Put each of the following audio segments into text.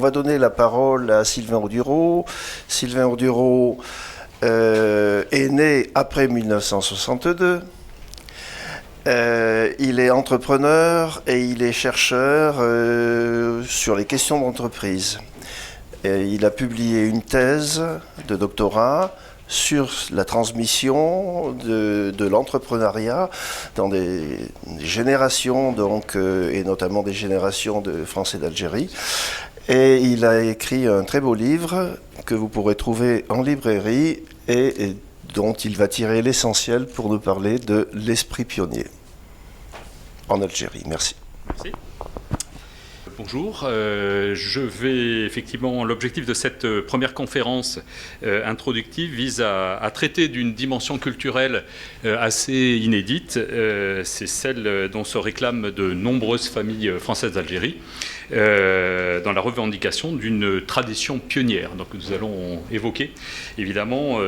va donner la parole à Sylvain Audureau. Sylvain Audureau est né après 1962. Il est entrepreneur et il est chercheur sur les questions d'entreprise. Il a publié une thèse de doctorat sur la transmission de l'entrepreneuriat dans des générations, donc, et notamment des générations de Français d'Algérie. Et il a écrit un très beau livre que vous pourrez trouver en librairie et dont il va tirer l'essentiel pour nous parler de l'esprit pionnier en Algérie. Merci. Merci. Bonjour, je vais effectivement, l'objectif de cette première conférence introductive vise à traiter d'une dimension culturelle assez inédite, c'est celle dont se réclament de nombreuses familles françaises d'Algérie, dans la revendication d'une tradition pionnière. Donc nous allons évoquer évidemment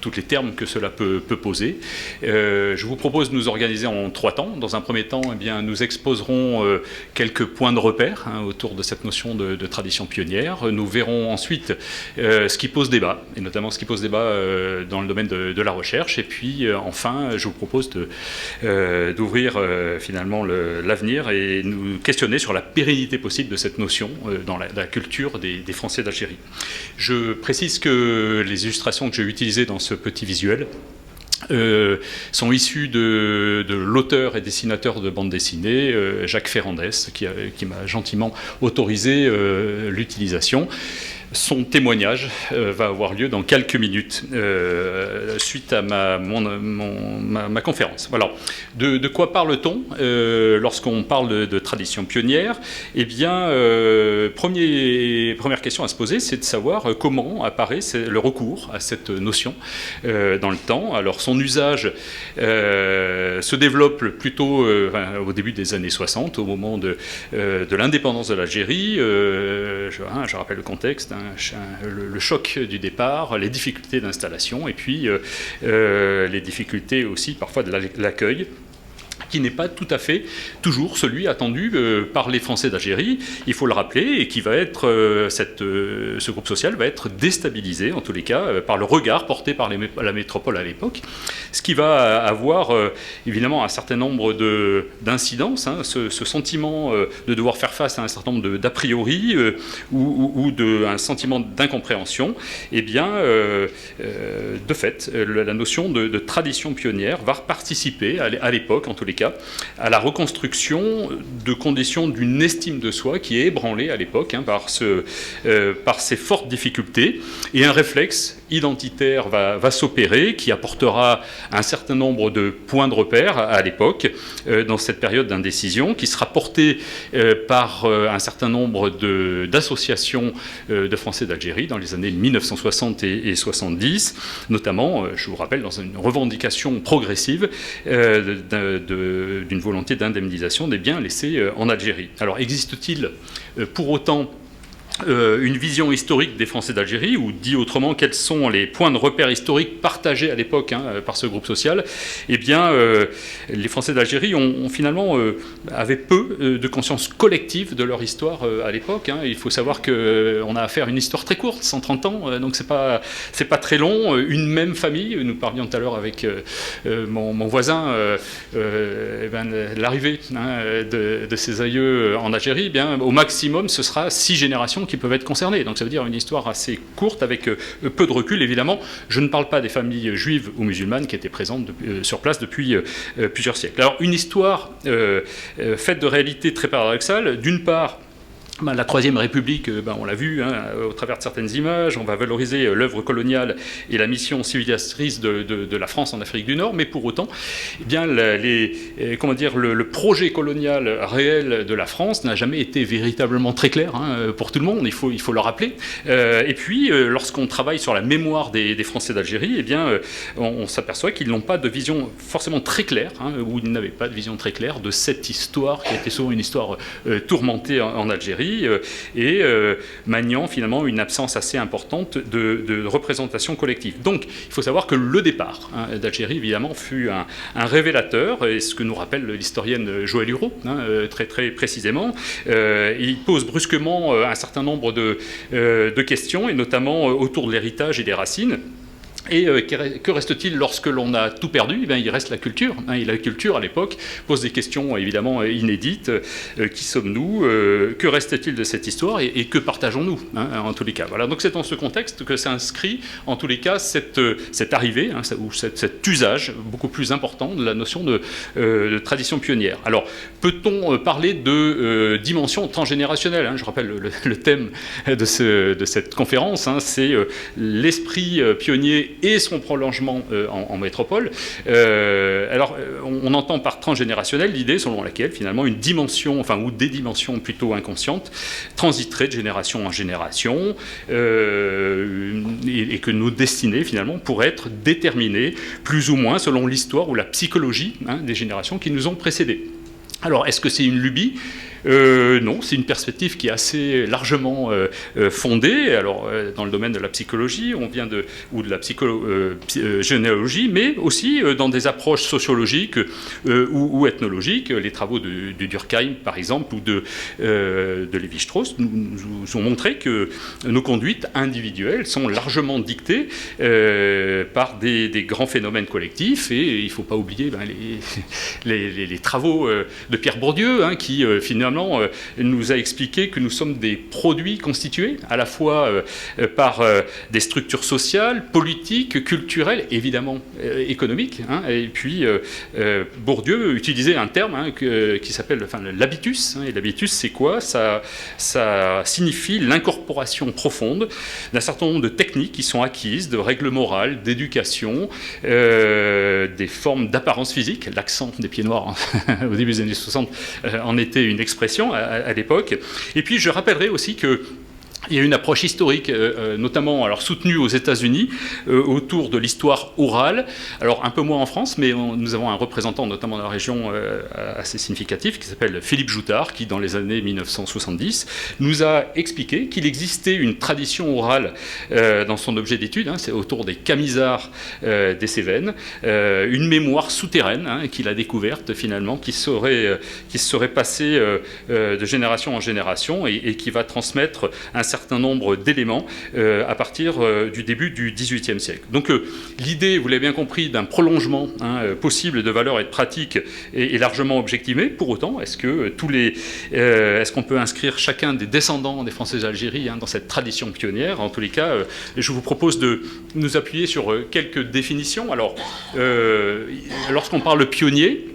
tous les termes que cela peut poser. Je vous propose de nous organiser en 3 temps. Dans un premier temps, eh bien, nous exposerons quelques points de repère autour de cette notion de tradition pionnière. Nous verrons ensuite ce qui pose débat, et notamment ce qui pose débat dans le domaine de la recherche. Et puis enfin, je vous propose d'ouvrir finalement l'avenir et nous questionner sur la pérennité possible de cette notion dans la culture des Français d'Algérie. Je précise que les illustrations que j'ai utilisées dans ce petit visuel sont issus de l'auteur et dessinateur de bande dessinée, Jacques Ferrandès, qui m'a gentiment autorisé l'utilisation. Son témoignage va avoir lieu dans quelques minutes suite à ma conférence. Alors, de quoi parle-t-on lorsqu'on parle de tradition pionnière? Eh bien, première question à se poser, c'est de savoir comment apparaît le recours à cette notion dans le temps. Alors, son usage se développe plutôt au début des années 60, au moment de l'indépendance de l'Algérie. Je rappelle le contexte. Le choc du départ, les difficultés d'installation et puis les difficultés aussi parfois de l'accueil, qui n'est pas tout à fait toujours celui attendu par les Français d'Algérie, il faut le rappeler, et qui va être, ce groupe social va être déstabilisé, en tous les cas, par le regard porté par la métropole à l'époque, ce qui va avoir évidemment un certain nombre d'incidences, ce sentiment de devoir faire face à un certain nombre d'a priori ou un sentiment d'incompréhension, et bien, de fait, la notion de tradition pionnière va participer à l'époque, en tous les cas, à la reconstruction de conditions d'une estime de soi qui est ébranlée à l'époque par ces fortes difficultés, et un réflexe identitaire va s'opérer qui apportera un certain nombre de points de repère à l'époque dans cette période d'indécision, qui sera porté par un certain nombre d'associations de Français d'Algérie dans les années 1960 et 70, notamment, je vous rappelle, dans une revendication progressive d'une volonté d'indemnisation des biens laissés en Algérie. Alors, existe-t-il pour autant une vision historique des Français d'Algérie, ou dit autrement, quels sont les points de repère historiques partagés à l'époque par ce groupe social? Eh bien, les Français d'Algérie finalement avaient peu de conscience collective de leur histoire à l'époque. Il faut savoir qu'on a affaire à une histoire très courte, 130 ans, donc c'est pas très long. Une même famille, nous parlions tout à l'heure avec mon voisin, l'arrivée de ses aïeux en Algérie, eh bien, au maximum, ce sera 6 générations qui peuvent être concernés. Donc ça veut dire une histoire assez courte avec peu de recul, évidemment. Je ne parle pas des familles juives ou musulmanes qui étaient présentes sur place depuis plusieurs siècles. Alors une histoire faite de réalités très paradoxales. D'une part, la Troisième République, on l'a vu au travers de certaines images, on va valoriser l'œuvre coloniale et la mission civilisatrice de la France en Afrique du Nord, mais pour autant, eh bien, le projet colonial réel de la France n'a jamais été véritablement très clair pour tout le monde, il faut le rappeler. Et puis, lorsqu'on travaille sur la mémoire des Français d'Algérie, eh bien, on s'aperçoit qu'ils n'ont pas de vision forcément très claire, ou ils n'avaient pas de vision très claire de cette histoire qui était souvent une histoire tourmentée en Algérie. d'Algérie et maniant finalement une absence assez importante de représentation collective. Donc il faut savoir que le départ d'Algérie évidemment fut un révélateur, et ce que nous rappelle l'historienne Joëlle Hureau très très précisément. Il pose brusquement un certain nombre de questions, et notamment autour de l'héritage et des racines. Et que reste-t-il lorsque l'on a tout perdu? Eh bien, il reste la culture. Et la culture, à l'époque, pose des questions évidemment inédites. Qui sommes-nous? Que reste-t-il de cette histoire? Et que partageons-nous, en tous les cas? Voilà. Donc c'est dans ce contexte que s'inscrit, en tous les cas, cette arrivée, ou cet usage beaucoup plus important de la notion de tradition pionnière. Alors, peut-on parler de dimension transgénérationnelle? Je rappelle le thème de cette conférence, c'est l'esprit pionnier et son prolongement en métropole. Alors, on entend par transgénérationnel l'idée selon laquelle, finalement, une dimension, ou des dimensions plutôt inconscientes, transiteraient de génération en génération, et que nos destinées, finalement, pourraient être déterminées, plus ou moins, selon l'histoire ou la psychologie des générations qui nous ont précédées. Alors, est-ce que c'est une lubie ? Non, c'est une perspective qui est assez largement fondée. Alors, dans le domaine de la psychologie, ou de la généalogie, mais aussi dans des approches sociologiques ou ethnologiques. Les travaux de Durkheim, par exemple, ou de Lévi-Strauss nous ont montré que nos conduites individuelles sont largement dictées par des grands phénomènes collectifs. Et il ne faut pas oublier les travaux de Pierre Bourdieu, qui finalement nous a expliqué que nous sommes des produits constitués à la fois par des structures sociales, politiques, culturelles, évidemment économiques. Et puis Bourdieu utilisait un terme qui s'appelle l'habitus. Et l'habitus, c'est quoi? Ça signifie l'incorporation profonde d'un certain nombre de techniques qui sont acquises, de règles morales, d'éducation, des formes d'apparence physique. L'accent des pieds noirs au début des années 60 en était une expression à l'époque. Et puis je rappellerai aussi que il y a une approche historique, notamment soutenue aux États-Unis, autour de l'histoire orale. Alors un peu moins en France, mais nous avons un représentant, notamment dans la région, assez significatif, qui s'appelle Philippe Joutard, qui dans les années 1970 nous a expliqué qu'il existait une tradition orale dans son objet d'étude, c'est autour des Camisards des Cévennes, une mémoire souterraine qu'il a découverte finalement, qui serait passée de génération en génération et qui va transmettre un certain nombre d'éléments à partir du début du XVIIIe siècle. Donc l'idée, vous l'avez bien compris, d'un prolongement possible de valeurs et de pratiques est largement objectivée. Pour autant, est-ce qu'on peut inscrire chacun des descendants des Français d'Algérie dans cette tradition pionnière? En tous les cas, je vous propose de nous appuyer sur quelques définitions. Alors, lorsqu'on parle de pionnier,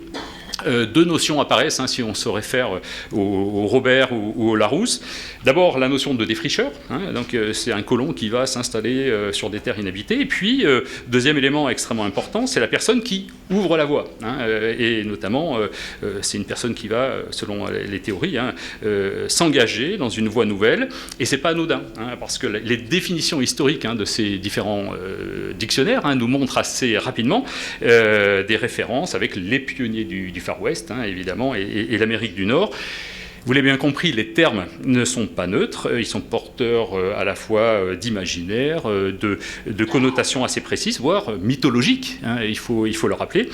deux notions apparaissent, si on se réfère au Robert ou au Larousse. D'abord, la notion de défricheur, donc c'est un colon qui va s'installer sur des terres inhabitées. Et puis, deuxième élément extrêmement important, c'est la personne qui ouvre la voie. Et notamment, c'est une personne qui va, selon les théories, s'engager dans une voie nouvelle. Et c'est pas anodin, parce que les définitions historiques de ces différents dictionnaires nous montrent assez rapidement des références avec les pionniers du Far West, évidemment, et l'Amérique du Nord. Vous l'avez bien compris, les termes ne sont pas neutres, ils sont porteurs à la fois d'imaginaire, de connotations assez précises, voire mythologiques, il faut le rappeler.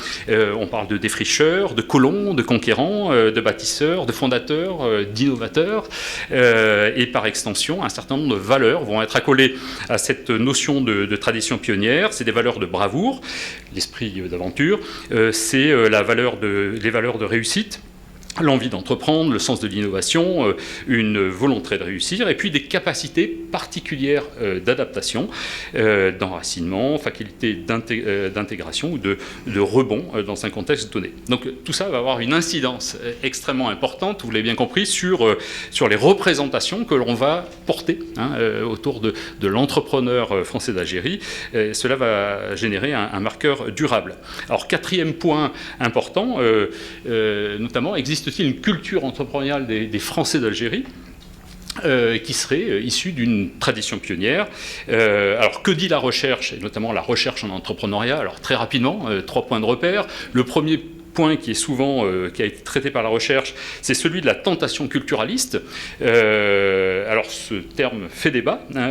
On parle de défricheurs, de colons, de conquérants, de bâtisseurs, de fondateurs, d'innovateurs, et par extension, un certain nombre de valeurs vont être accolées à cette notion de tradition pionnière. C'est des valeurs de bravoure, l'esprit d'aventure, c'est les valeurs de réussite, l'envie d'entreprendre, le sens de l'innovation, une volonté de réussir, et puis des capacités particulières d'adaptation, d'enracinement, faculté d'intégration ou de rebond dans un contexte donné. Donc tout ça va avoir une incidence extrêmement importante, vous l'avez bien compris, sur les représentations que l'on va porter autour de l'entrepreneur français d'Algérie. Cela va générer un marqueur durable. Alors quatrième point important, notamment, existe-t-il une culture entrepreneuriale des Français d'Algérie qui serait issue d'une tradition pionnière. Alors que dit la recherche, et notamment la recherche en entrepreneuriat? Alors très rapidement, 3 points de repère. Le premier point qui est souvent qui a été traité par la recherche, c'est celui de la tentation culturaliste. Alors ce terme fait débat. Hein,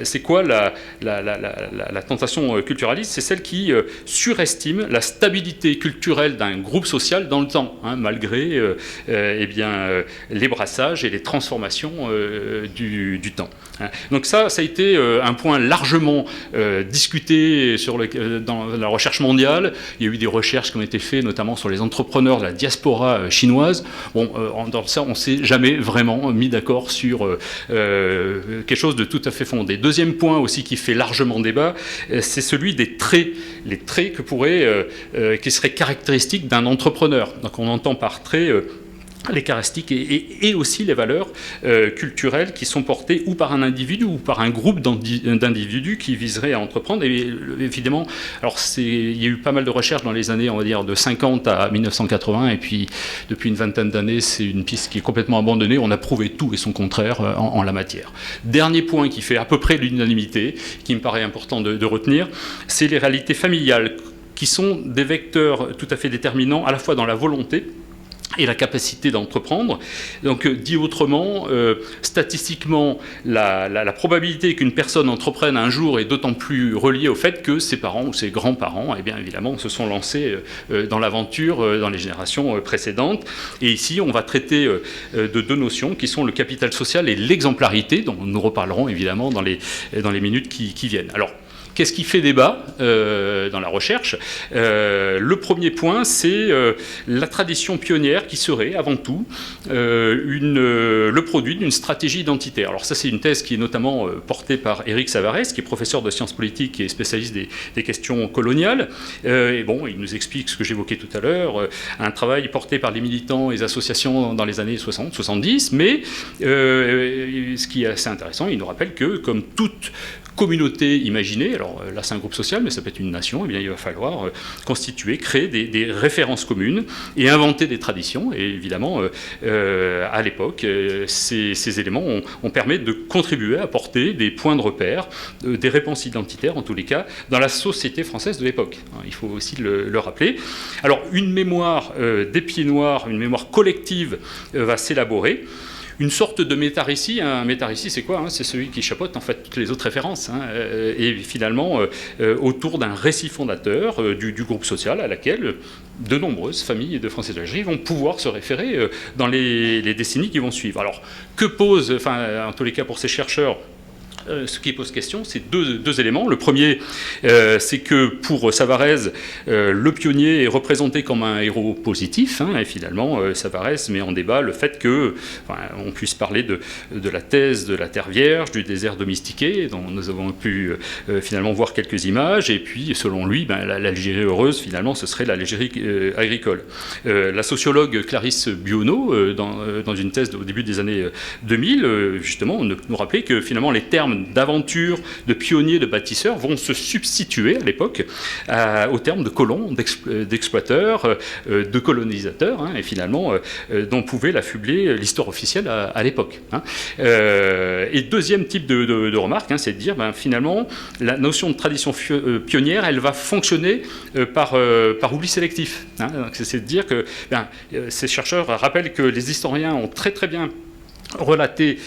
c'est quoi la tentation culturaliste? C'est celle qui surestime la stabilité culturelle d'un groupe social dans le temps, hein, malgré les brassages et les transformations du temps. Hein. Donc ça a été un point largement discuté dans la recherche mondiale. Il y a eu des recherches qui ont été faites, notamment sur les entrepreneurs de la diaspora chinoise. Bon, dans ça, on ne s'est jamais vraiment mis d'accord sur quelque chose de tout à fait fondé. Deuxième point aussi qui fait largement débat, c'est celui des traits, les traits qui seraient caractéristiques d'un entrepreneur. Donc on entend par traits les caractéristiques et aussi les valeurs culturelles qui sont portées ou par un individu ou par un groupe d'individus qui viseraient à entreprendre. Et évidemment, alors il y a eu pas mal de recherches dans les années, on va dire, de 50 à 1980, et puis depuis une vingtaine d'années, c'est une piste qui est complètement abandonnée. On a prouvé tout et son contraire en la matière. Dernier point qui fait à peu près l'unanimité, qui me paraît important de retenir, c'est les réalités familiales, qui sont des vecteurs tout à fait déterminants, à la fois dans la volonté et la capacité d'entreprendre. Donc, dit autrement, statistiquement, la probabilité qu'une personne entreprenne un jour est d'autant plus reliée au fait que ses parents ou ses grands-parents, eh bien évidemment, se sont lancés dans l'aventure dans les générations précédentes. Et ici, on va traiter de deux notions qui sont le capital social et l'exemplarité, dont nous reparlerons évidemment dans les minutes qui viennent. Alors, qu'est-ce qui fait débat dans la recherche? Le premier point, c'est la tradition pionnière qui serait, avant tout, le produit d'une stratégie identitaire. Alors ça, c'est une thèse qui est notamment portée par Éric Savarès, qui est professeur de sciences politiques et spécialiste des questions coloniales. Et bon, il nous explique ce que j'évoquais tout à l'heure, un travail porté par les militants et les associations dans les années 60-70, mais ce qui est assez intéressant, il nous rappelle que, comme toute communauté imaginée, alors là c'est un groupe social, mais ça peut être une nation, eh bien, il va falloir constituer, créer des références communes et inventer des traditions. Et évidemment, à l'époque, ces éléments ont permis de contribuer à apporter des points de repère, des réponses identitaires en tous les cas, dans la société française de l'époque. Il faut aussi le rappeler. Alors, une mémoire des pieds noirs, une mémoire collective va s'élaborer. Une sorte de métarécit. Un métarécit, c'est quoi? C'est celui qui chapeaute en fait toutes les autres références. Et finalement, autour d'un récit fondateur du groupe social à laquelle de nombreuses familles de Français d'Algérie vont pouvoir se référer dans les décennies qui vont suivre. Alors, que pose, en tous les cas pour ces chercheurs, ce qui pose question, c'est deux éléments. Le premier, c'est que pour Savarès, le pionnier est représenté comme un héros positif. Et finalement, Savarès met en débat le fait qu'on puisse parler de la thèse de la terre vierge, du désert domestiqué, dont nous avons pu finalement voir quelques images. Et puis, selon lui, l'Algérie heureuse, finalement, ce serait l'Algérie agricole. La sociologue Clarisse Buono, dans une thèse au début des années 2000, justement, nous rappelait que finalement, les termes d'aventure, de pionniers, de bâtisseurs vont se substituer à l'époque aux termes de colons, d'exploiteurs, de colonisateurs, et finalement dont pouvait l'affubler l'histoire officielle à l'époque. Et deuxième type de remarque, c'est de dire finalement la notion de tradition pionnière, elle va fonctionner par oubli sélectif. C'est de dire que ces chercheurs rappellent que les historiens ont très très bien relater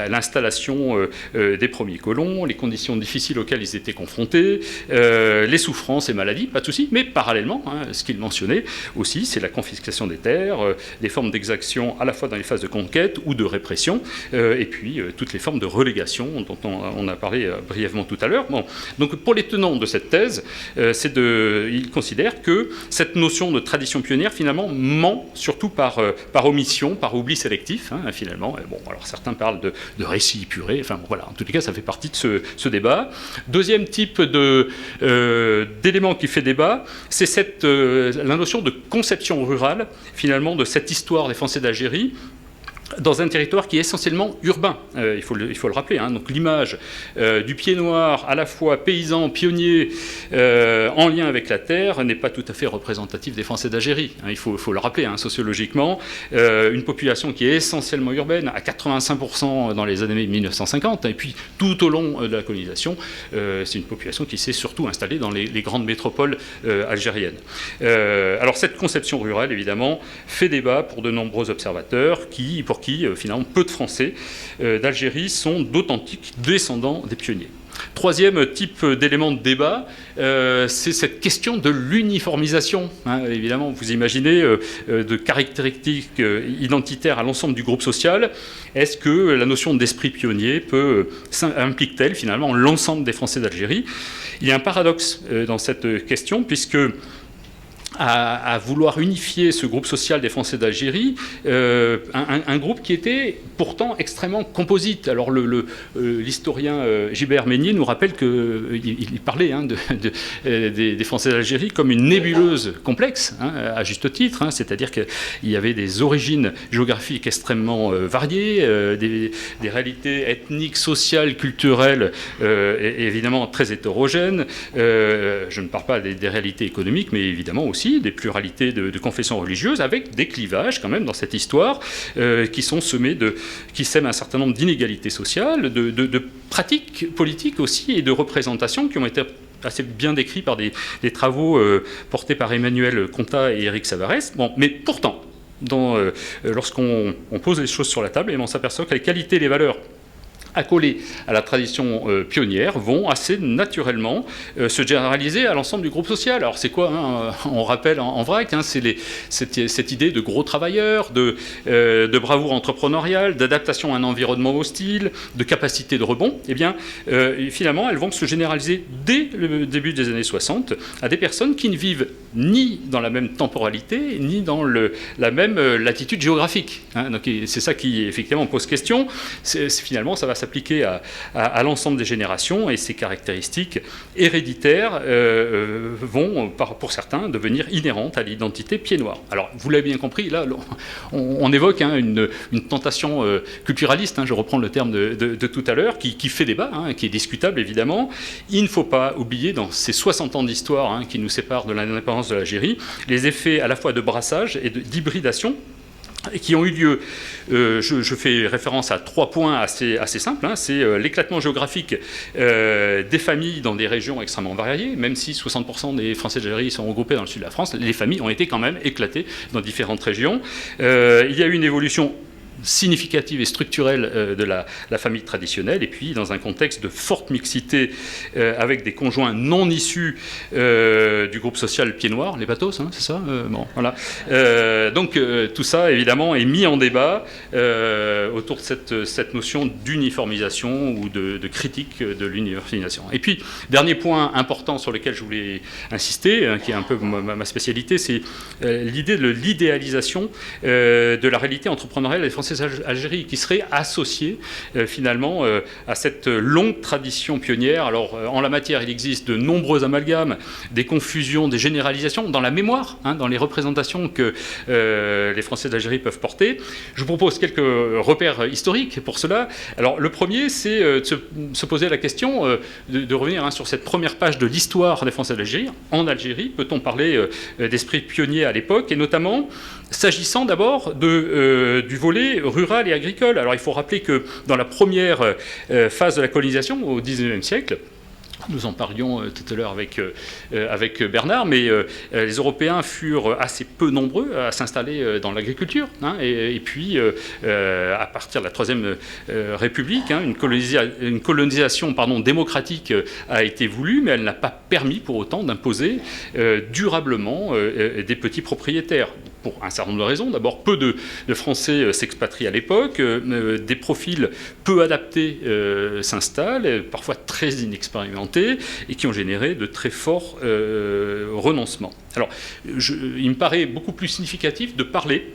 l'installation des premiers colons, les conditions difficiles auxquelles ils étaient confrontés, les souffrances et maladies, pas de souci, mais parallèlement, ce qu'il mentionnait aussi, c'est la confiscation des terres, les formes d'exaction à la fois dans les phases de conquête ou de répression, et puis toutes les formes de relégation dont on a parlé brièvement tout à l'heure. Bon. Donc pour les tenants de cette thèse, ils considèrent que cette notion de tradition pionnière finalement ment surtout par omission, par oubli sélectif, finalement. Bon, alors certains parlent de récit puré, voilà, en tous les cas, ça fait partie de ce débat. Deuxième type d'élément qui fait débat, c'est la notion de conception rurale, finalement, de cette histoire des Français d'Algérie, dans un territoire qui est essentiellement urbain, il faut le rappeler. Hein. Donc l'image du pied noir, à la fois paysan, pionnier, en lien avec la terre, n'est pas tout à fait représentative des Français d'Algérie. Hein. Il faut le rappeler, hein, sociologiquement. Une population qui est essentiellement urbaine, à 85% dans les années 1950, et puis tout au long de la colonisation, c'est une population qui s'est surtout installée dans les grandes métropoles algériennes. Alors cette conception rurale, évidemment, fait débat pour de nombreux observateurs pour qui, finalement, peu de Français d'Algérie sont d'authentiques descendants des pionniers. Troisième type d'élément de débat, c'est cette question de l'uniformisation. Hein, évidemment, vous imaginez de caractéristiques identitaires à l'ensemble du groupe social. Est-ce que la notion d'esprit pionnier implique-t-elle finalement l'ensemble des Français d'Algérie? Il y a un paradoxe dans cette question, puisque à vouloir unifier ce groupe social des Français d'Algérie, un groupe qui était pourtant extrêmement composite. Alors l'historien Gilbert Meignier nous rappelle qu'il parlait hein, des Français d'Algérie comme une nébuleuse complexe, hein, à juste titre, hein, c'est-à-dire qu'il y avait des origines géographiques extrêmement variées, des réalités ethniques, sociales, culturelles, et évidemment très hétérogènes. Je ne parle pas des réalités économiques, mais évidemment aussi des pluralités de confessions religieuses, avec des clivages quand même dans cette histoire qui sèment un certain nombre d'inégalités sociales, de pratiques politiques aussi et de représentations qui ont été assez bien décrits par des travaux portés par Emmanuel Contat et Éric Savarès. Bon, mais pourtant, lorsqu'on pose les choses sur la table, on s'aperçoit que les qualités et les valeurs accolés à la tradition pionnière vont assez naturellement se généraliser à l'ensemble du groupe social. Alors c'est quoi hein, on rappelle en vrac, hein, c'est cette idée de gros travailleurs, de bravoure entrepreneuriale, d'adaptation à un environnement hostile, de capacité de rebond. Eh bien, finalement, elles vont se généraliser dès le début des années 60 à des personnes qui ne vivent ni dans la même temporalité, ni dans la même latitude géographique. Hein. Donc c'est ça qui, effectivement, pose question. Finalement, ça va s'appliquer à l'ensemble des générations, et ces caractéristiques héréditaires vont, pour certains, devenir inhérentes à l'identité pied noir. Alors, vous l'avez bien compris, là, on évoque hein, une tentation culturaliste, hein, je reprends le terme de tout à l'heure, qui fait débat, hein, qui est discutable, évidemment. Il ne faut pas oublier, dans ces 60 ans d'histoire hein, qui nous séparent de l'indépendance de l'Algérie, les effets à la fois de brassage et d'hybridation qui ont eu lieu. Je fais référence à 3 points assez simples. Hein. C'est l'éclatement géographique des familles dans des régions extrêmement variées. Même si 60% des Français d'Algérie sont regroupés dans le sud de la France, les familles ont été quand même éclatées dans différentes régions. Il y a eu une évolution significative et structurelle de la famille traditionnelle, et puis dans un contexte de forte mixité avec des conjoints non issus du groupe social pied noir, les batos, hein, c'est ça bon, voilà. Donc tout ça, évidemment, est mis en débat autour de cette notion d'uniformisation ou de critique de l'uniformisation. Et puis, dernier point important sur lequel je voulais insister, qui est un peu ma spécialité, c'est l'idée de l'idéalisation de la réalité entrepreneuriale des Français d'Algérie, qui serait associée finalement à cette longue tradition pionnière. Alors en la matière, il existe de nombreux amalgames, des confusions, des généralisations dans la mémoire, hein, dans les représentations que les Français d'Algérie peuvent porter. Je vous propose quelques repères historiques pour cela. Alors le premier, c'est de se poser la question, de revenir hein, sur cette première page de l'histoire des Français d'Algérie. En Algérie, peut-on parler d'esprit pionnier à l'époque, et notamment s'agissant d'abord du volet rural et agricole. Alors il faut rappeler que dans la première phase de la colonisation, au XIXe siècle, nous en parlions tout à l'heure avec Bernard, mais les Européens furent assez peu nombreux à s'installer dans l'agriculture. Hein, et puis, à partir de la Troisième République, hein, une colonisation démocratique a été voulue, mais elle n'a pas permis pour autant d'imposer durablement des petits propriétaires. Pour un certain nombre de raisons. D'abord, peu de Français s'expatrient à l'époque, des profils peu adaptés s'installent, parfois très inexpérimentés, et qui ont généré de très forts renoncements. Alors, il me paraît beaucoup plus significatif de parler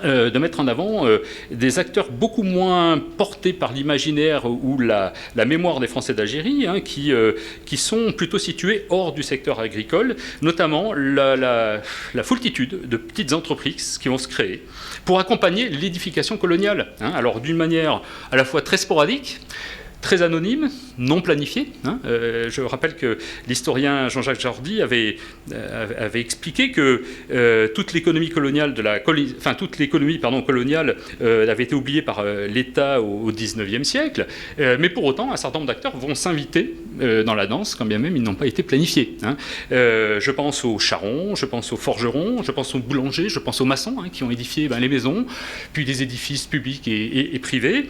de mettre en avant des acteurs beaucoup moins portés par l'imaginaire ou la mémoire des Français d'Algérie, hein, qui sont plutôt situés hors du secteur agricole, notamment la foultitude de petites entreprises qui vont se créer pour accompagner l'édification coloniale. Hein. Alors d'une manière à la fois très sporadique, très anonyme, non planifié. Hein. Je rappelle que l'historien Jean-Jacques Jordi avait expliqué que toute l'économie coloniale coloniale avait été oubliée par l'État au XIXe siècle, mais pour autant, un certain nombre d'acteurs vont s'inviter dans la danse, quand bien même ils n'ont pas été planifiés. Hein. Je pense aux charrons, je pense aux forgerons, je pense aux boulangers, je pense aux maçons, hein, qui ont édifié les maisons, puis des édifices publics et privés.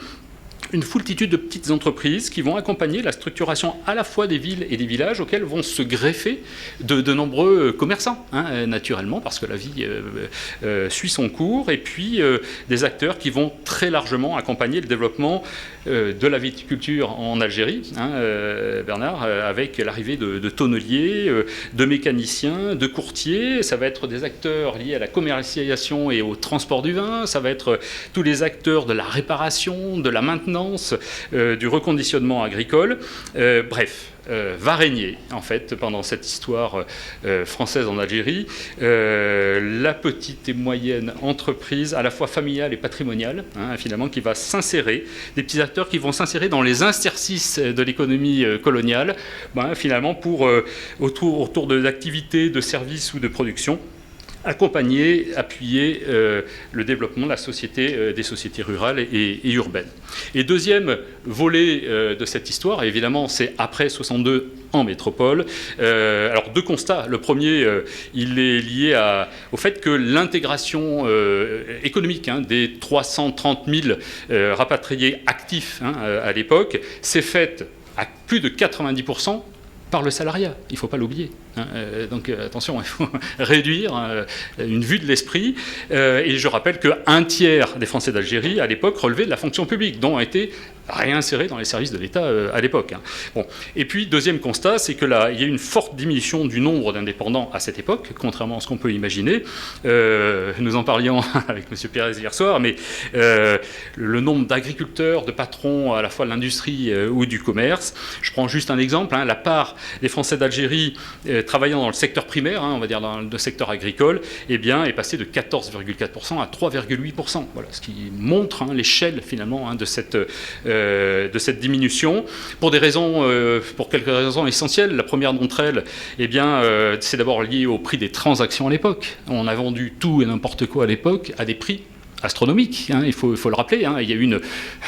Une foultitude de petites entreprises qui vont accompagner la structuration à la fois des villes et des villages auxquels vont se greffer de nombreux commerçants, hein, naturellement, parce que la vie suit son cours, et puis des acteurs qui vont très largement accompagner le développement de la viticulture en Algérie, hein, Bernard, avec l'arrivée de tonneliers, de mécaniciens, de courtiers. Ça va être des acteurs liés à la commercialisation et au transport du vin, ça va être tous les acteurs de la réparation, de la maintenance, du reconditionnement agricole. Bref, va régner, en fait, pendant cette histoire française en Algérie, la petite et moyenne entreprise, à la fois familiale et patrimoniale, hein, finalement, qui va s'insérer, des petits acteurs qui vont s'insérer dans les interstices de l'économie coloniale, finalement, autour d'activités, de services ou de production, accompagner, appuyer le développement de la société, des sociétés rurales et urbaines. Et deuxième volet de cette histoire, évidemment, c'est après 62 en métropole. Alors deux constats. Le premier, il est lié au fait que l'intégration économique, hein, des 330 000 rapatriés actifs, hein, à l'époque s'est faite à plus de 90% par le salariat, il ne faut pas l'oublier. Hein. Donc attention, il faut réduire une vue de l'esprit. Et je rappelle qu'un tiers des Français d'Algérie, à l'époque, relevaient de la fonction publique, dont a été réinsérés dans les services de l'État à l'époque. Hein. Bon. Et puis, deuxième constat, c'est qu'il y a une forte diminution du nombre d'indépendants à cette époque, contrairement à ce qu'on peut imaginer. Nous en parlions avec M. Pérez hier soir, mais le nombre d'agriculteurs, de patrons à la fois de l'industrie ou du commerce, je prends juste un exemple, hein, la part des Français d'Algérie travaillant dans le secteur primaire, hein, on va dire dans le secteur agricole, eh bien, est passé de 14,4% à 3,8%. Voilà, ce qui montre, hein, l'échelle finalement, hein, de cette diminution, pour quelques raisons essentielles. La première d'entre elles, eh bien, c'est d'abord lié au prix des transactions à l'époque. On a vendu tout et n'importe quoi à l'époque à des prix astronomique, hein, il faut le rappeler. Hein. Il y a eu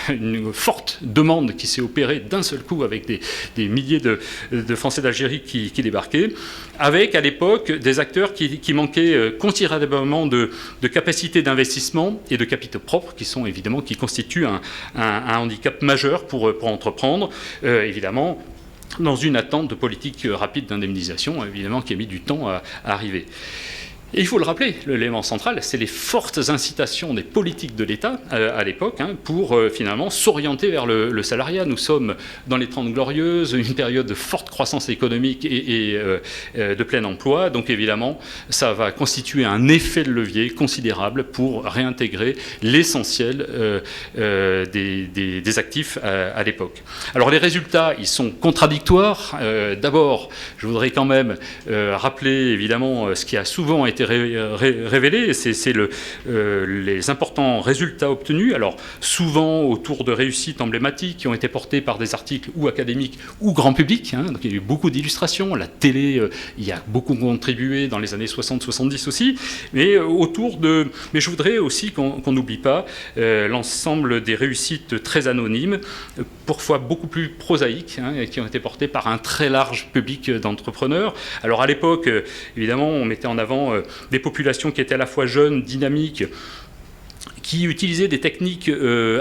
une forte demande qui s'est opérée d'un seul coup avec des milliers de Français d'Algérie qui débarquaient, avec à l'époque des acteurs qui manquaient considérablement de capacité d'investissement et de capitaux propres, qui constituent un handicap majeur pour entreprendre, évidemment, dans une attente de politique rapide d'indemnisation, évidemment, qui a mis du temps à arriver. Et il faut le rappeler, l'élément central, c'est les fortes incitations des politiques de l'État à l'époque, hein, pour finalement s'orienter vers le salariat. Nous sommes dans les 30 Glorieuses, une période de forte croissance économique et de plein emploi. Donc évidemment, ça va constituer un effet de levier considérable pour réintégrer l'essentiel des actifs à l'époque. Alors les résultats, ils sont contradictoires. D'abord, je voudrais quand même rappeler évidemment ce qui a souvent été révélé, c'est les importants résultats obtenus, alors souvent autour de réussites emblématiques qui ont été portées par des articles ou académiques ou grand public, hein, donc il y a eu beaucoup d'illustrations, la télé y a beaucoup contribué dans les années 60-70 aussi, mais je voudrais aussi qu'on n'oublie pas l'ensemble des réussites très anonymes, parfois beaucoup plus prosaïques, hein, qui ont été portées par un très large public d'entrepreneurs. Alors à l'époque, évidemment, on mettait en avant des populations qui étaient à la fois jeunes, dynamiques, qui utilisaient des techniques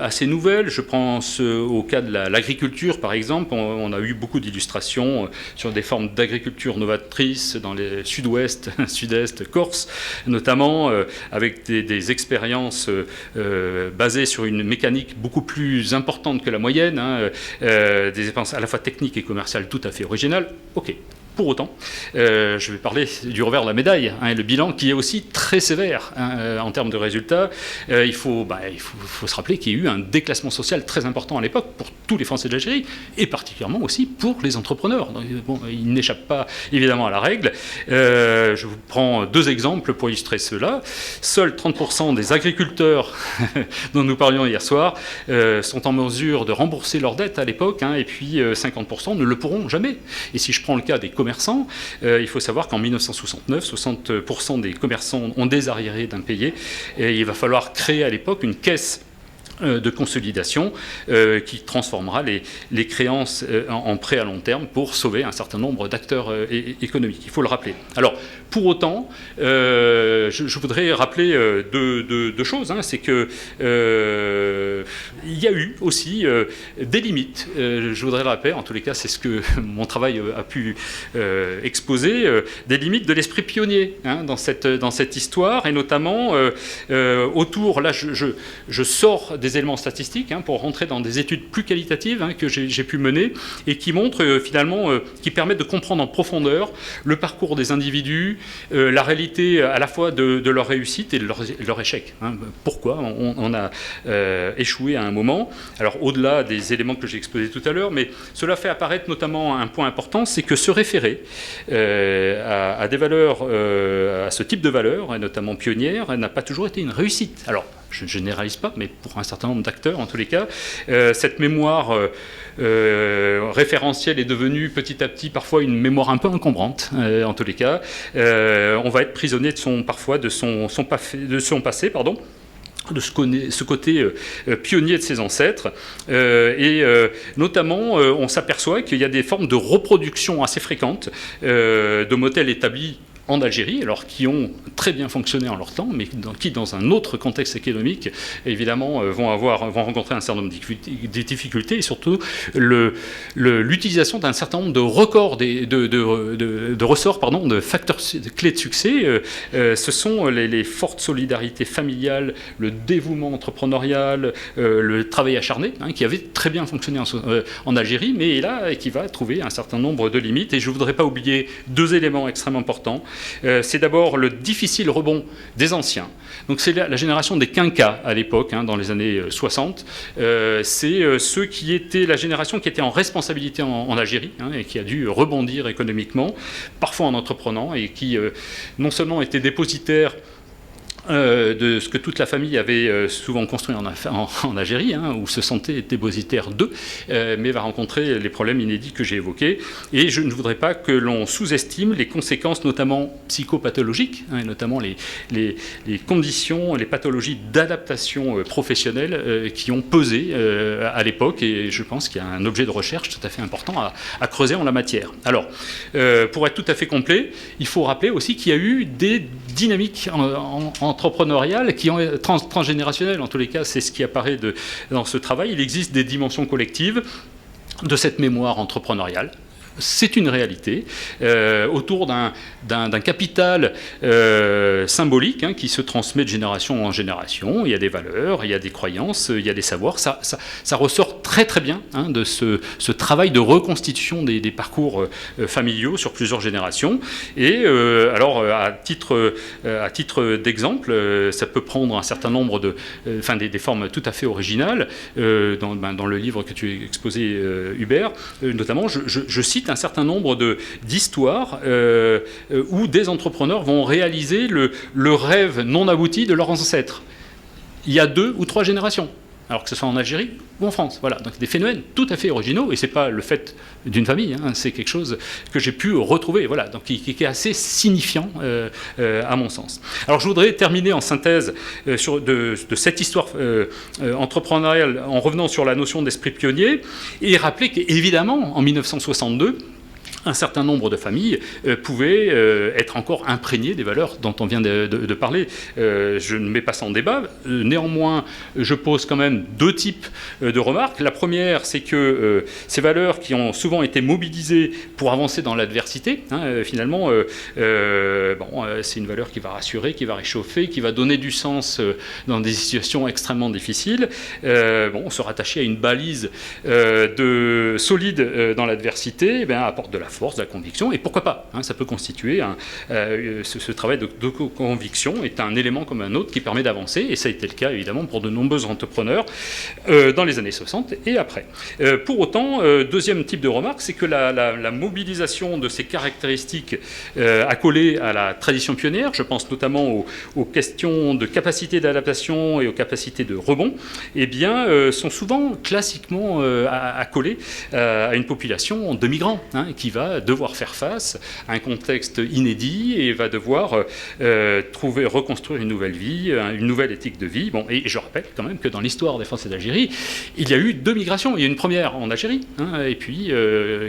assez nouvelles. Je pense au cas de l'agriculture, par exemple. On a eu beaucoup d'illustrations sur des formes d'agriculture novatrices dans les sud-ouest, sud-est, Corse, notamment avec des expériences basées sur une mécanique beaucoup plus importante que la moyenne, hein, des expériences à la fois techniques et commerciales tout à fait originales. Ok. Pour autant, je vais parler du revers de la médaille, le bilan qui est aussi très sévère en termes de résultats. Il faut se rappeler qu'il y a eu un déclassement social très important à l'époque pour tous les Français de l'Algérie, et particulièrement aussi pour les entrepreneurs. Donc, ils n'échappent pas évidemment à la règle. Je vous prends 2 exemples pour illustrer cela. Seuls 30% des agriculteurs dont nous parlions hier soir sont en mesure de rembourser leurs dettes à l'époque, et puis 50% ne le pourront jamais. Et si je prends le cas des commerçants, il faut savoir qu'en 1969, 60% des commerçants ont des arriérés d'impayés, et il va falloir créer à l'époque une caisse de consolidation qui transformera les créances en prêts à long terme pour sauver un certain nombre d'acteurs économiques. Il faut le rappeler. Alors, pour autant, je voudrais rappeler deux choses. C'est que il y a eu aussi des limites. Je voudrais le rappeler, en tous les cas, c'est ce que mon travail a pu exposer, des limites de l'esprit pionnier dans cette histoire, et notamment autour, là je sors des éléments statistiques pour rentrer dans des études plus qualitatives que j'ai pu mener, et qui montrent finalement, qui permettent de comprendre en profondeur le parcours des individus, la réalité à la fois de leur réussite et de leur échec. Pourquoi on a échoué à un moment. Alors au-delà des éléments que j'ai exposés tout à l'heure, mais cela fait apparaître notamment un point important, c'est que se référer à des valeurs, à ce type de valeurs, et notamment pionnières, n'a pas toujours été une réussite. Alors, je ne généralise pas, mais pour un certain nombre d'acteurs, en tous les cas, cette mémoire référentielle est devenue petit à petit parfois une mémoire un peu encombrante, en tous les cas. On va être prisonnier parfois de son passé, de ce côté pionnier de ses ancêtres. Et notamment, on s'aperçoit qu'il y a des formes de reproduction assez fréquentes de modèles établis en Algérie, alors qui ont très bien fonctionné en leur temps, mais qui, dans un autre contexte économique, évidemment, vont rencontrer un certain nombre de difficultés, et surtout l'utilisation d'un certain nombre de records, de ressorts, de facteurs clés de succès. Ce sont les fortes solidarités familiales, le dévouement entrepreneurial, le travail acharné, qui avait très bien fonctionné en Algérie, mais là, qui va trouver un certain nombre de limites. Et je ne voudrais pas oublier 2 éléments extrêmement importants. C'est d'abord le difficile rebond des anciens. Donc c'est la génération des quinquas à l'époque, dans les années 60. C'est ceux qui étaient la génération qui était en responsabilité en Algérie, et qui a dû rebondir économiquement, parfois en entreprenant, et qui non seulement étaient dépositaires de ce que toute la famille avait souvent construit en Algérie, où se sentait dépositaire d'eux, mais va rencontrer les problèmes inédits que j'ai évoqués. Et je ne voudrais pas que l'on sous-estime les conséquences, notamment psychopathologiques, et notamment les conditions, les pathologies d'adaptation professionnelle qui ont pesé à l'époque, et je pense qu'il y a un objet de recherche tout à fait important à creuser en la matière. Alors, pour être tout à fait complet, il faut rappeler aussi qu'il y a eu des dynamiques entrepreneuriales transgénérationnelles. En tous les cas, c'est ce qui apparaît dans ce travail. Il existe des dimensions collectives de cette mémoire entrepreneuriale. C'est une réalité, autour d'un capital symbolique qui se transmet de génération en génération. Il y a des valeurs, il y a des croyances, il y a des savoirs. Ça ressort très très bien de ce travail de reconstitution des parcours familiaux sur plusieurs générations. Et alors, à titre d'exemple, ça peut prendre un certain nombre des formes tout à fait originales. Dans le livre que tu as exposé, Hubert, notamment, je cite un certain nombre d'histoires où des entrepreneurs vont réaliser le rêve non abouti de leurs ancêtres. Il y a 2 ou 3 générations, alors que ce soit en Algérie ou en France. Voilà, donc des phénomènes tout à fait originaux, et ce n'est pas le fait d'une famille, c'est quelque chose que j'ai pu retrouver, voilà, donc qui est assez signifiant à mon sens. Alors je voudrais terminer en synthèse de cette histoire entrepreneuriale en revenant sur la notion d'esprit pionnier, et rappeler qu'évidemment, en 1962, un certain nombre de familles pouvaient être encore imprégnées des valeurs dont on vient de parler. Je ne mets pas ça en débat. Néanmoins, je pose quand même 2 types de remarques. La première, c'est que ces valeurs qui ont souvent été mobilisées pour avancer dans l'adversité, finalement, c'est une valeur qui va rassurer, qui va réchauffer, qui va donner du sens dans des situations extrêmement difficiles. Se rattacher à une balise solide dans l'adversité, apporte de la force, de la conviction, et pourquoi pas, ça peut constituer, ce travail de conviction est un élément comme un autre qui permet d'avancer, et ça a été le cas évidemment pour de nombreux entrepreneurs dans les années 60 et après. Pour autant, deuxième type de remarque, c'est que la mobilisation de ces caractéristiques accolées à la tradition pionnière, je pense notamment aux questions de capacité d'adaptation et aux capacités de rebond, eh bien, sont souvent classiquement accolées à une population de migrants, qui va devoir faire face à un contexte inédit et va devoir reconstruire une nouvelle vie, une nouvelle éthique de vie. Bon, et je rappelle quand même que dans l'histoire des Français d'Algérie, il y a eu 2 migrations. Il y a eu une première en Algérie, et puis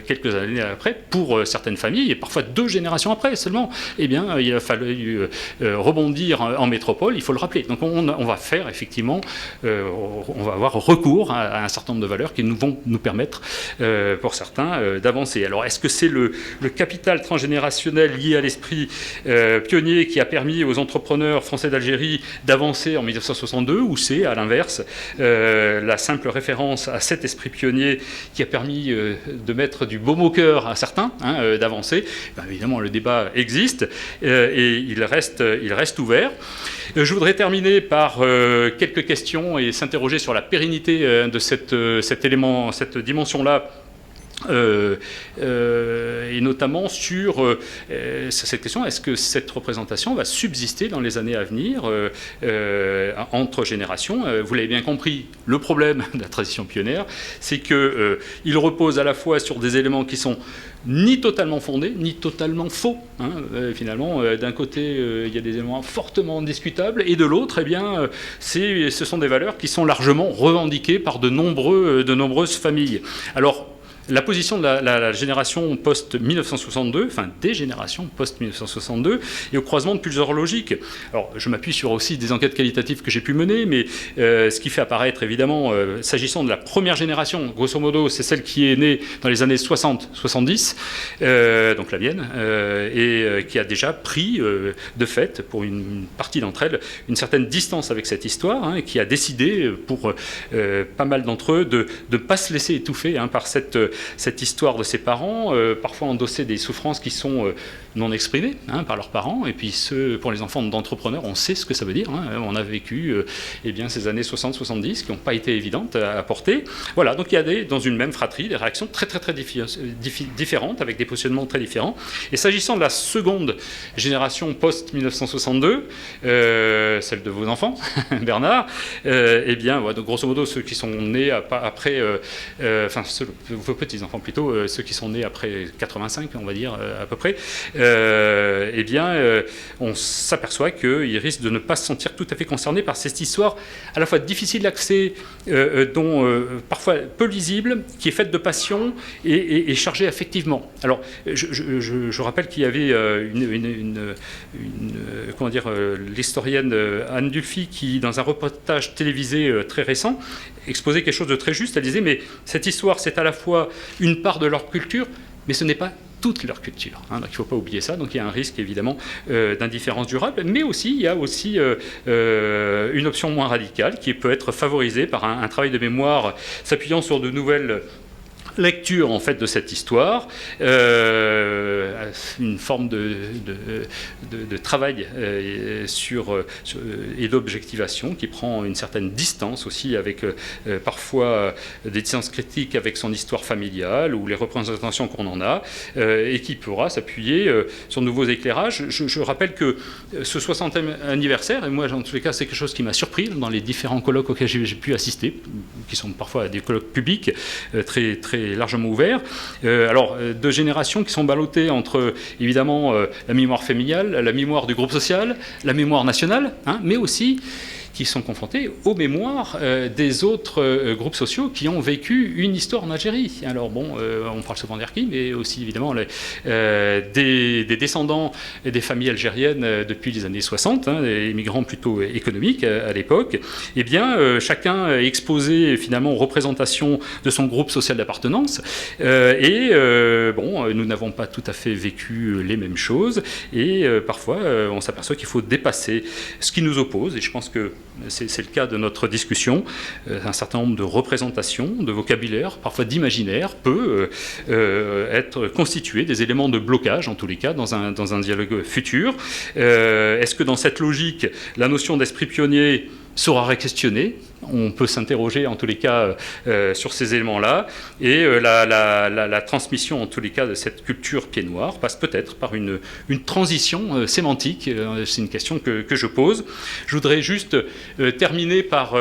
quelques années après, pour certaines familles, et parfois 2 générations après seulement, eh bien, il a fallu rebondir en métropole, il faut le rappeler. Donc on va faire effectivement, on va avoir recours à un certain nombre de valeurs qui vont nous permettre, pour certains, d'avancer. Alors est-ce que c'est le capital transgénérationnel lié à l'esprit pionnier qui a permis aux entrepreneurs français d'Algérie d'avancer en 1962, ou c'est à l'inverse la simple référence à cet esprit pionnier qui a permis de mettre du baume au cœur à certains, d'avancer? Évidemment, le débat existe et il reste ouvert. Je voudrais terminer par quelques questions et s'interroger sur la pérennité de cet élément, cette dimension-là. Et notamment sur cette question, est-ce que cette représentation va subsister dans les années à venir entre générations? Vous l'avez bien compris, le problème de la tradition pionnière, c'est qu'il repose à la fois sur des éléments qui sont ni totalement fondés, ni totalement faux. Finalement, d'un côté, il y a des éléments fortement discutables, et de l'autre, eh bien, ce sont des valeurs qui sont largement revendiquées par de nombreuses familles. Alors, la position de la génération post-1962, enfin des générations post-1962, et au croisement de plusieurs logiques. Alors, je m'appuie sur aussi des enquêtes qualitatives que j'ai pu mener, mais ce qui fait apparaître, évidemment, s'agissant de la première génération, grosso modo, c'est celle qui est née dans les années 60-70, donc la mienne, et qui a déjà pris, de fait, pour une partie d'entre elles, une certaine distance avec cette histoire, et qui a décidé, pour pas mal d'entre eux, de ne pas se laisser étouffer par cette histoire de ses parents, parfois endosser des souffrances qui sont non exprimées par leurs parents, et puis pour les enfants d'entrepreneurs, on sait ce que ça veut dire. On a vécu ces années 60-70 qui n'ont pas été évidentes à porter. Voilà, donc il y a dans une même fratrie des réactions très différentes, avec des positionnements très différents. Et s'agissant de la seconde génération post-1962, celle de vos enfants, Bernard, donc, grosso modo, ceux qui sont nés après, vos petits-enfants plutôt, ceux qui sont nés après 85, on va dire, à peu près, on s'aperçoit qu'ils risquent de ne pas se sentir tout à fait concernés par cette histoire à la fois difficile d'accès, dont parfois peu lisible, qui est faite de passion et chargée affectivement. Alors, je rappelle qu'il y avait l'historienne Anne Dufy qui, dans un reportage télévisé très récent, exposait quelque chose de très juste. Elle disait, mais cette histoire, c'est à la fois une part de leur culture, mais ce n'est pas toute leur culture. Donc il ne faut pas oublier ça. Donc il y a un risque évidemment d'indifférence durable, mais aussi il y a aussi une option moins radicale qui peut être favorisée par un travail de mémoire s'appuyant sur de nouvelles lecture en fait de cette histoire, une forme de travail et d'objectivation qui prend une certaine distance aussi avec parfois des distances critiques avec son histoire familiale ou les représentations qu'on en a, et qui pourra s'appuyer sur de nouveaux éclairages. Je rappelle que ce 60e anniversaire, et moi en tous les cas c'est quelque chose qui m'a surpris dans les différents colloques auxquels j'ai pu assister, qui sont parfois des colloques publics très largement ouverts. De générations qui sont ballottées entre, évidemment, la mémoire familiale, la mémoire du groupe social, la mémoire nationale, mais aussi qui sont confrontés aux mémoires des autres groupes sociaux qui ont vécu une histoire en Algérie. Alors bon, on parle souvent d'Erki, mais aussi évidemment des descendants des familles algériennes depuis les années 60, des migrants plutôt économiques à l'époque. Eh bien, chacun est exposé finalement aux représentations de son groupe social d'appartenance. Nous n'avons pas tout à fait vécu les mêmes choses. Et parfois, on s'aperçoit qu'il faut dépasser ce qui nous oppose. Et je pense que c'est le cas de notre discussion, un certain nombre de représentations, de vocabulaire, parfois d'imaginaire, peut être constitué des éléments de blocage, en tous les cas, dans un dialogue futur. Est-ce que dans cette logique, la notion d'esprit pionnier sera réquestionné? On peut s'interroger en tous les cas sur ces éléments-là, et la transmission en tous les cas de cette culture pied noir passe peut-être par une transition sémantique. C'est une question que je pose. Je voudrais juste terminer par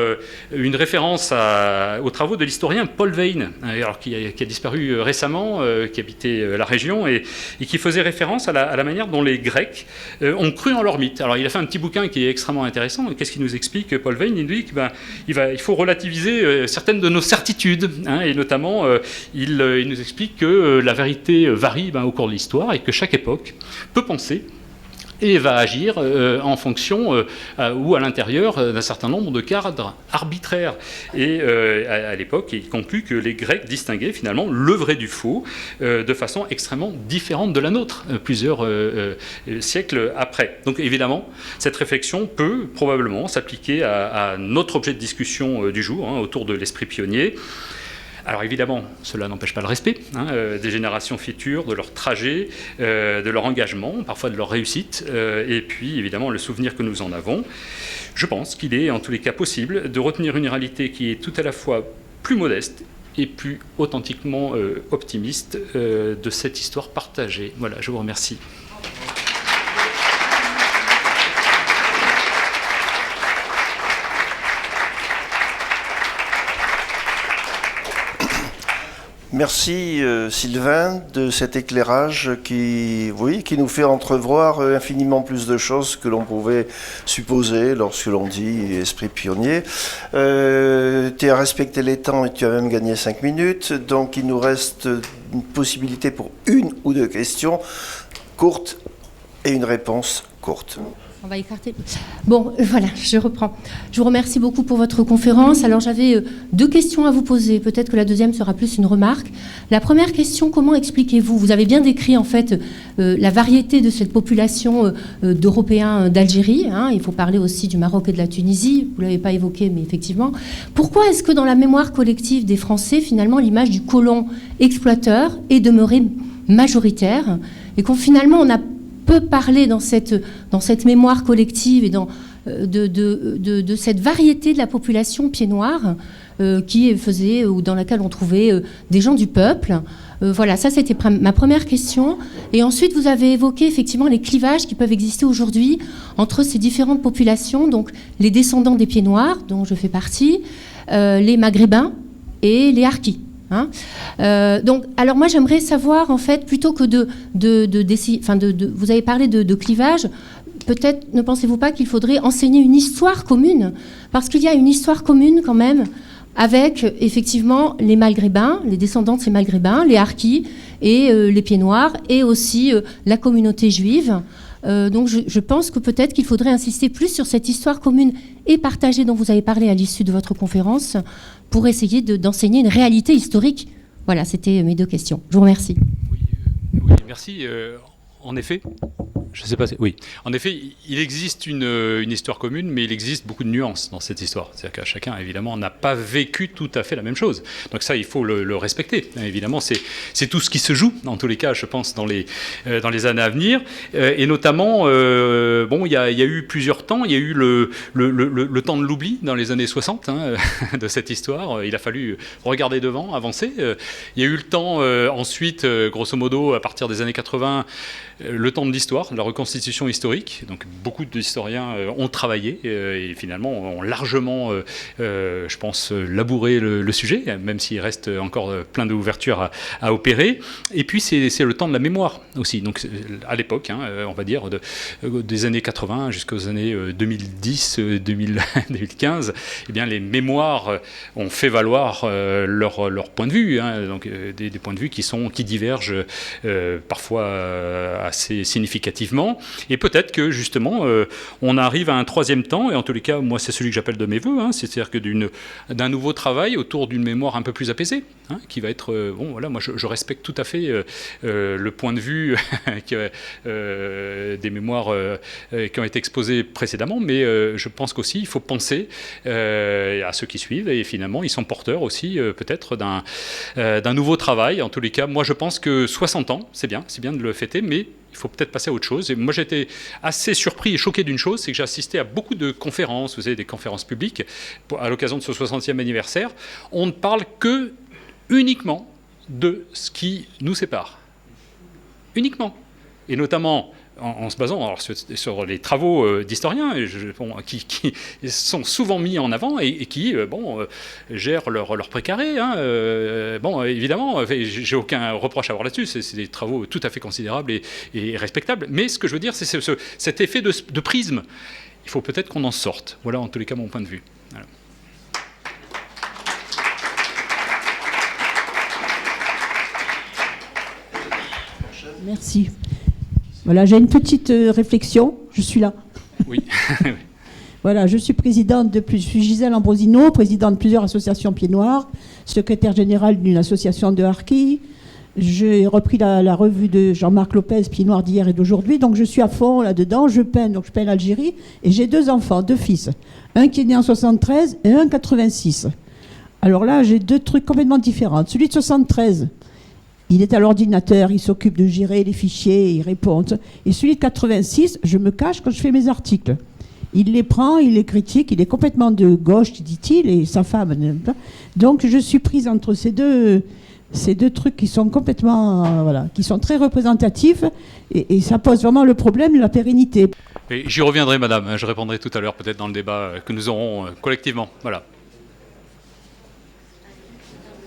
une référence aux travaux de l'historien Paul Veyne, alors qui a disparu récemment, qui habitait la région, et qui faisait référence à la manière dont les Grecs ont cru en leur mythe. Alors il a fait un petit bouquin qui est extrêmement intéressant. Qu'est-ce qu'il nous explique, Paul Veyne? Il nous dit qu'il faut relativiser certaines de nos certitudes, et notamment il nous explique que la vérité varie au cours de l'histoire et que chaque époque peut penser et va agir en fonction ou à l'intérieur d'un certain nombre de cadres arbitraires. Et à l'époque, il conclut que les Grecs distinguaient finalement le vrai du faux de façon extrêmement différente de la nôtre, plusieurs siècles après. Donc évidemment, cette réflexion peut probablement s'appliquer à notre objet de discussion du jour, autour de l'esprit pionnier. Alors évidemment, cela n'empêche pas le respect des générations futures, de leur trajet, de leur engagement, parfois de leur réussite, et puis évidemment le souvenir que nous en avons. Je pense qu'il est en tous les cas possible de retenir une réalité qui est tout à la fois plus modeste et plus authentiquement optimiste de cette histoire partagée. Voilà, je vous remercie. Merci Sylvain de cet éclairage qui nous fait entrevoir infiniment plus de choses que l'on pouvait supposer lorsque l'on dit esprit pionnier. Tu as respecté les temps et tu as même gagné 5 minutes, donc il nous reste une possibilité pour une ou deux questions courtes et une réponse courte. On va écarter. Bon, voilà, je reprends. Je vous remercie beaucoup pour votre conférence. Alors, j'avais 2 questions à vous poser. Peut-être que la deuxième sera plus une remarque. La première question, comment expliquez-vous? Vous avez bien décrit, en fait, la variété de cette population d'Européens d'Algérie. Il faut parler aussi du Maroc et de la Tunisie. Vous ne l'avez pas évoqué, mais effectivement. Pourquoi est-ce que dans la mémoire collective des Français, finalement, l'image du colon exploiteur est demeurée majoritaire et finalement, on a peut parler dans cette mémoire collective et de cette variété de la population pied noir qui faisait ou dans laquelle on trouvait des gens du peuple. Voilà, ça c'était ma première question. Et ensuite, vous avez évoqué effectivement les clivages qui peuvent exister aujourd'hui entre ces différentes populations, donc les descendants des pieds noirs, dont je fais partie, les maghrébins et les harkis. Donc, alors moi j'aimerais savoir en fait, plutôt que vous avez parlé de clivage, peut-être ne pensez-vous pas qu'il faudrait enseigner une histoire commune, parce qu'il y a une histoire commune quand même avec effectivement les maghrébins, les descendants de ces maghrébins, les harkis et les pieds noirs, et aussi la communauté juive. Donc je pense que peut-être qu'il faudrait insister plus sur cette histoire commune et partagée dont vous avez parlé à l'issue de votre conférence, pour essayer d'enseigner une réalité historique. Voilà, c'était mes 2 questions. Je vous remercie. Oui, merci. En effet, je sais pas. Oui, en effet, il existe une histoire commune, mais il existe beaucoup de nuances dans cette histoire. C'est-à-dire que chacun, évidemment, n'a pas vécu tout à fait la même chose. Donc ça, il faut le respecter. Évidemment, c'est tout ce qui se joue, en tous les cas, je pense, dans les années à venir. Et notamment, il y a eu plusieurs temps. Il y a eu le temps de l'oubli dans les années 60 de cette histoire. Il a fallu regarder devant, avancer. Il y a eu le temps ensuite, grosso modo, à partir des années 80, le temps de l'histoire, de la reconstitution historique. Donc beaucoup d'historiens ont travaillé et finalement ont largement, je pense, labouré le sujet, même s'il reste encore plein d'ouvertures à opérer. Et puis c'est le temps de la mémoire aussi. Donc à l'époque, on va dire, des années 80 jusqu'aux années 2010, 2015, eh bien, les mémoires ont fait valoir leur point de vue, donc des points de vue qui divergent parfois assez significativement progressivement. Et peut-être que justement, on arrive à un troisième temps, et en tous les cas, moi c'est celui que j'appelle de mes voeux, hein, c'est-à-dire que d'un nouveau travail autour d'une mémoire un peu plus apaisée, hein, qui va être... bon, voilà, moi je respecte tout à fait le point de vue des mémoires qui ont été exposées précédemment, mais je pense qu'aussi il faut penser à ceux qui suivent, et finalement ils sont porteurs aussi peut-être d'un nouveau travail. En tous les cas, moi je pense que 60 ans, c'est bien de le fêter, mais il faut peut-être passer à autre chose. Et moi, j'étais assez surpris et choqué d'une chose, c'est que j'ai assisté à beaucoup de conférences, vous savez, des conférences publiques, à l'occasion de ce 60e anniversaire. On ne parle que uniquement de ce qui nous sépare. Uniquement. Et notamment en se basant alors, sur les travaux d'historiens qui sont souvent mis en avant et qui gèrent leur précaré. Hein, bon, évidemment, j'ai aucun reproche à avoir là-dessus. C'est des travaux tout à fait considérables et respectables. Mais ce que je veux dire, c'est cet effet de prisme. Il faut peut-être qu'on en sorte. Voilà, en tous les cas, mon point de vue. Voilà. Merci. Voilà, j'ai une petite réflexion. Je suis là. Oui. Voilà, je suis je suis Gisèle Ambrosino, présidente de plusieurs associations Pieds Noirs, secrétaire générale d'une association de harkis. J'ai repris la revue de Jean-Marc Lopez, Pieds Noirs d'hier et d'aujourd'hui, donc je suis à fond là-dedans. Je peins l'Algérie, et j'ai 2 enfants, 2 fils. Un qui est né en 73 et un en 86. Alors là, j'ai 2 trucs complètement différents. Celui de 73... il est à l'ordinateur, il s'occupe de gérer les fichiers, il répond. Et celui de 86, je me cache quand je fais mes articles. Il les prend, il les critique, il est complètement de gauche, dit-il, et sa femme n'aime pas. Donc je suis prise entre ces deux trucs qui sont complètement, qui sont très représentatifs, et ça pose vraiment le problème de la pérennité. J'y reviendrai, madame, je répondrai tout à l'heure peut-être dans le débat que nous aurons collectivement. Voilà.